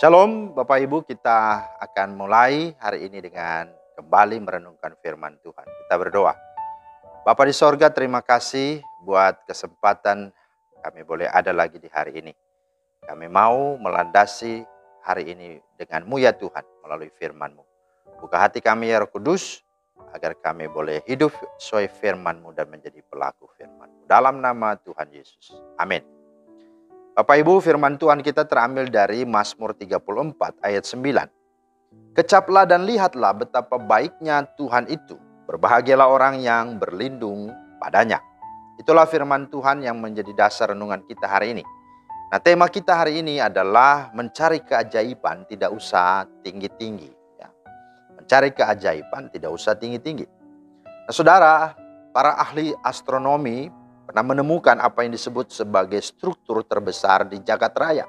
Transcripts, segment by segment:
Shalom Bapak Ibu, kita akan mulai hari ini dengan kembali merenungkan firman Tuhan. Kita berdoa. Bapa di sorga, terima kasih buat kesempatan kami boleh ada lagi di hari ini. Kami mau melandasi hari ini denganmu ya Tuhan melalui firman-Mu. Buka hati kami ya Roh Kudus, agar kami boleh hidup sesuai firman-Mu dan menjadi pelaku firman-Mu. Dalam nama Tuhan Yesus. Amin. Bapak Ibu, firman Tuhan kita terambil dari Mazmur 34 ayat 9. Kecaplah dan lihatlah betapa baiknya Tuhan itu. Berbahagialah orang yang berlindung padanya. Itulah firman Tuhan yang menjadi dasar renungan kita hari ini. Nah, tema kita hari ini adalah mencari keajaiban tidak usah tinggi-tinggi. Ya. Mencari keajaiban tidak usah tinggi-tinggi. Nah, saudara, para ahli astronomi pernah menemukan apa yang disebut sebagai struktur terbesar di jagat raya,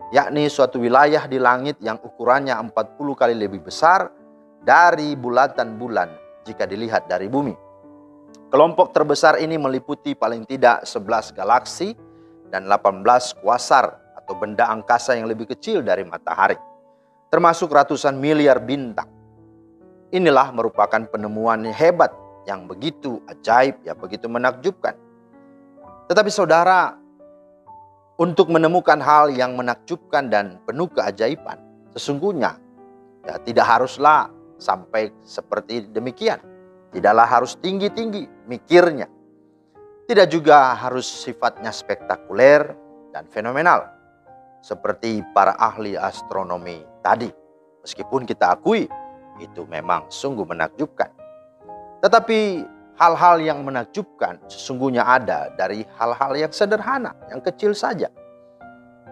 yakni suatu wilayah di langit yang ukurannya 40 kali lebih besar dari bulatan bulan jika dilihat dari bumi. Kelompok terbesar ini meliputi paling tidak 11 galaksi dan 18 kuasar atau benda angkasa yang lebih kecil dari matahari, termasuk ratusan miliar bintang. Inilah merupakan penemuan hebat yang begitu ajaib, ya begitu menakjubkan. Tetapi saudara, untuk menemukan hal yang menakjubkan dan penuh keajaiban, sesungguhnya ya tidak haruslah sampai seperti demikian. Tidaklah harus tinggi-tinggi mikirnya. Tidak juga harus sifatnya spektakuler dan fenomenal seperti para ahli astronomi tadi. Meskipun kita akui itu memang sungguh menakjubkan. Tetapi hal-hal yang menakjubkan sesungguhnya ada dari hal-hal yang sederhana, yang kecil saja.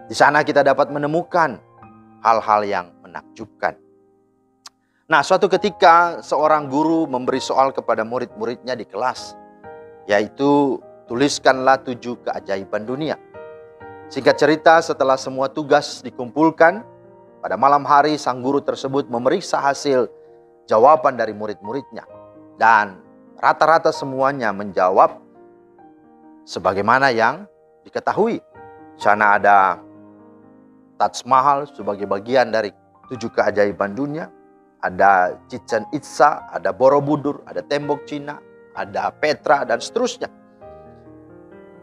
Di sana kita dapat menemukan hal-hal yang menakjubkan. Nah, suatu ketika seorang guru memberi soal kepada murid-muridnya di kelas, yaitu tuliskanlah 7 keajaiban dunia. Singkat cerita, setelah semua tugas dikumpulkan, pada malam hari sang guru tersebut memeriksa hasil jawaban dari murid-muridnya. Dan rata-rata semuanya menjawab sebagaimana yang diketahui. Di sana ada Taj Mahal sebagai bagian dari 7 keajaiban dunia. Ada Chichen Itza, ada Borobudur, ada tembok Cina, ada Petra, dan seterusnya.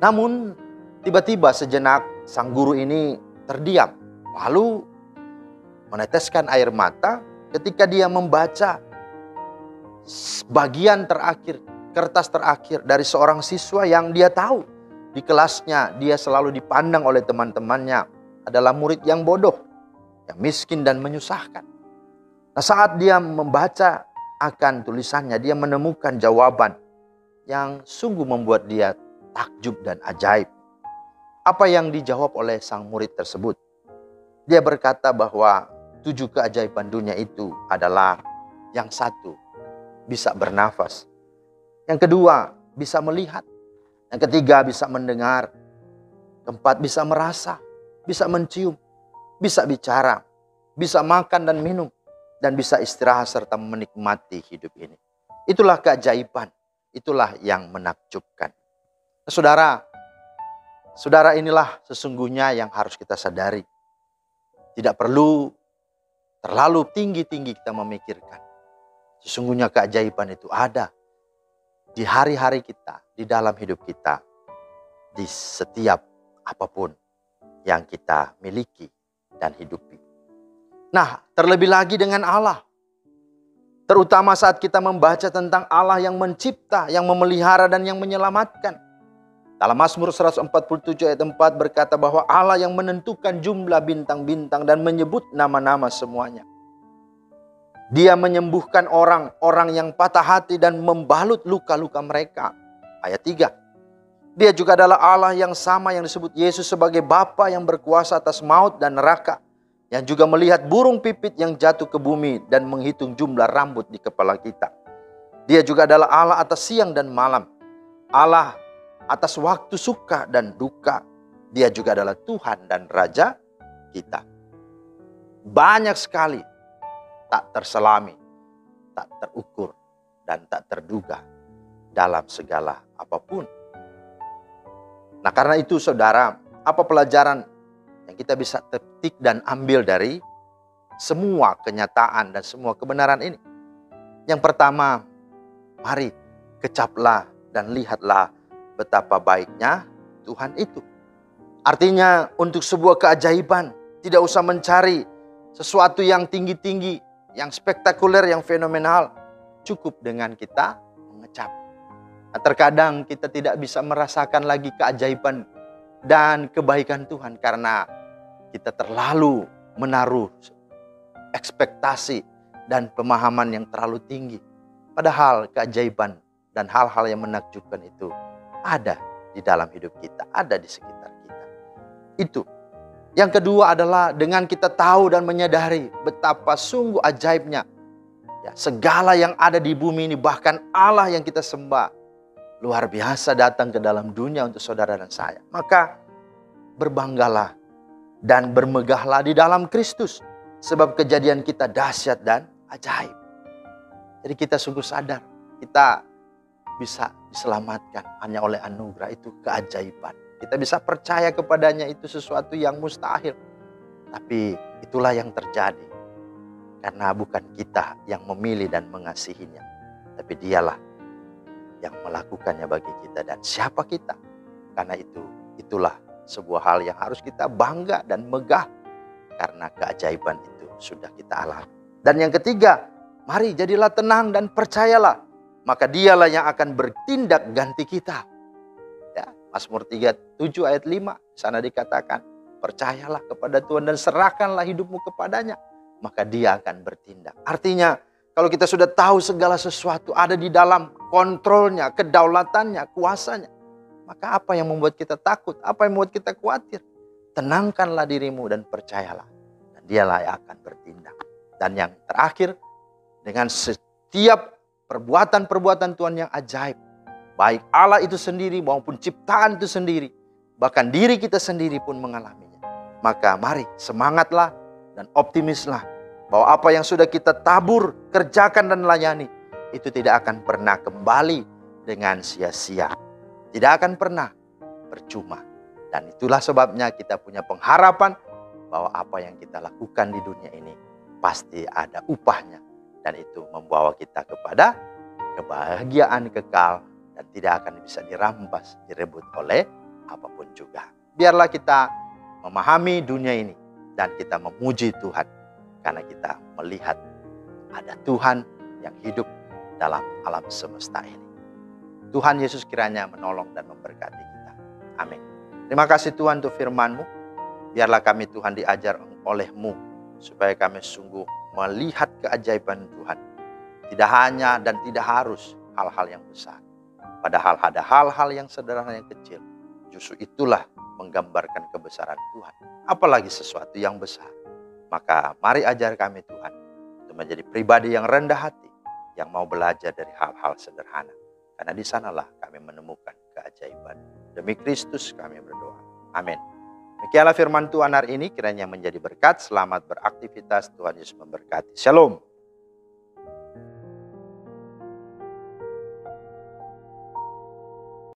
Namun tiba-tiba sejenak sang guru ini terdiam. Lalu meneteskan air mata ketika dia membaca bagian terakhir, kertas terakhir dari seorang siswa yang dia tahu di kelasnya dia selalu dipandang oleh teman-temannya adalah murid yang bodoh, yang miskin dan menyusahkan. Nah, saat dia membaca akan tulisannya, dia menemukan jawaban yang sungguh membuat dia takjub dan ajaib. Apa yang dijawab oleh sang murid tersebut? Dia berkata bahwa 7 keajaiban dunia itu adalah yang satu, bisa bernafas. Yang kedua, bisa melihat. Yang ketiga, bisa mendengar. Keempat, bisa merasa, bisa mencium, bisa bicara, bisa makan dan minum, dan bisa istirahat serta menikmati hidup ini. Itulah keajaiban, itulah yang menakjubkan. Saudara, inilah sesungguhnya yang harus kita sadari. Tidak perlu terlalu tinggi-tinggi kita memikirkan. Sesungguhnya keajaiban itu ada di hari-hari kita, di dalam hidup kita, di setiap apapun yang kita miliki dan hidupi. Nah, terlebih lagi dengan Allah. Terutama saat kita membaca tentang Allah yang mencipta, yang memelihara, dan yang menyelamatkan. Dalam Mazmur 147 ayat 4 berkata bahwa Allah yang menentukan jumlah bintang-bintang dan menyebut nama-nama semuanya. Dia menyembuhkan orang-orang yang patah hati dan membalut luka-luka mereka. Ayat 3. Dia juga adalah Allah yang sama yang disebut Yesus sebagai Bapa yang berkuasa atas maut dan neraka. Yang juga melihat burung pipit yang jatuh ke bumi dan menghitung jumlah rambut di kepala kita. Dia juga adalah Allah atas siang dan malam. Allah atas waktu suka dan duka. Dia juga adalah Tuhan dan Raja kita. Banyak sekali tak terselami, tak terukur, dan tak terduga dalam segala apapun. Nah, karena itu saudara, apa pelajaran yang kita bisa petik dan ambil dari semua kenyataan dan semua kebenaran ini. Yang pertama, mari kecaplah dan lihatlah betapa baiknya Tuhan itu. Artinya untuk sebuah keajaiban, tidak usah mencari sesuatu yang tinggi-tinggi, yang spektakuler, yang fenomenal. Cukup dengan kita mengecap. Nah, terkadang kita tidak bisa merasakan lagi keajaiban dan kebaikan Tuhan karena kita terlalu menaruh ekspektasi dan pemahaman yang terlalu tinggi. Padahal keajaiban dan hal-hal yang menakjubkan itu ada di dalam hidup kita, ada di sekitar kita. Itu. Yang kedua adalah dengan kita tahu dan menyadari betapa sungguh ajaibnya ya, segala yang ada di bumi ini, bahkan Allah yang kita sembah, luar biasa datang ke dalam dunia untuk saudara dan saya. Maka berbanggalah dan bermegahlah di dalam Kristus. Sebab kejadian kita dahsyat dan ajaib. Jadi kita sungguh sadar, kita bisa diselamatkan hanya oleh anugerah, itu keajaiban. Kita bisa percaya kepadanya, itu sesuatu yang mustahil. Tapi itulah yang terjadi. Karena bukan kita yang memilih dan mengasihinya. Tapi dialah yang melakukannya bagi kita. Dan siapa kita? Karena itulah sebuah hal yang harus kita bangga dan megah. Karena keajaiban itu sudah kita alami. Dan yang ketiga, mari jadilah tenang dan percayalah. Maka dialah yang akan bertindak ganti kita. Ya, Mazmur 37 ayat 5, sana dikatakan, percayalah kepada Tuhan dan serahkanlah hidupmu kepadanya. Maka dia akan bertindak. Artinya, kalau kita sudah tahu segala sesuatu ada di dalam kontrolnya, kedaulatannya, kuasanya. Maka apa yang membuat kita takut? Apa yang membuat kita khawatir? Tenangkanlah dirimu dan percayalah. Dan dialah yang akan bertindak. Dan yang terakhir, dengan setiap perbuatan-perbuatan Tuhan yang ajaib. Baik Allah itu sendiri maupun ciptaan itu sendiri. Bahkan diri kita sendiri pun mengalaminya. Maka mari semangatlah dan optimislah. Bahwa apa yang sudah kita tabur, kerjakan dan layani. Itu tidak akan pernah kembali dengan sia-sia. Tidak akan pernah percuma. Dan itulah sebabnya kita punya pengharapan bahwa apa yang kita lakukan di dunia ini pasti ada upahnya. Dan itu membawa kita kepada kebahagiaan kekal dan tidak akan bisa dirampas, direbut oleh apapun juga. Biarlah kita memahami dunia ini dan kita memuji Tuhan. Karena kita melihat ada Tuhan yang hidup dalam alam semesta ini. Tuhan Yesus kiranya menolong dan memberkati kita. Amin. Terima kasih Tuhan untuk firman-Mu. Biarlah kami Tuhan diajar oleh-Mu. Supaya kami sungguh melihat keajaiban Tuhan. Tidak hanya dan tidak harus hal-hal yang besar. Padahal ada hal-hal yang sederhana yang kecil. Justru itulah menggambarkan kebesaran Tuhan. Apalagi sesuatu yang besar. Maka mari ajar kami Tuhan. Untuk menjadi pribadi yang rendah hati. Yang mau belajar dari hal-hal sederhana. Karena di sanalah kami menemukan keajaiban. Demi Kristus kami berdoa. Amin. Demikianlah firman Tuhan hari ini. Kiranya menjadi berkat. Selamat beraktivitas. Tuhan Yesus memberkati. Shalom.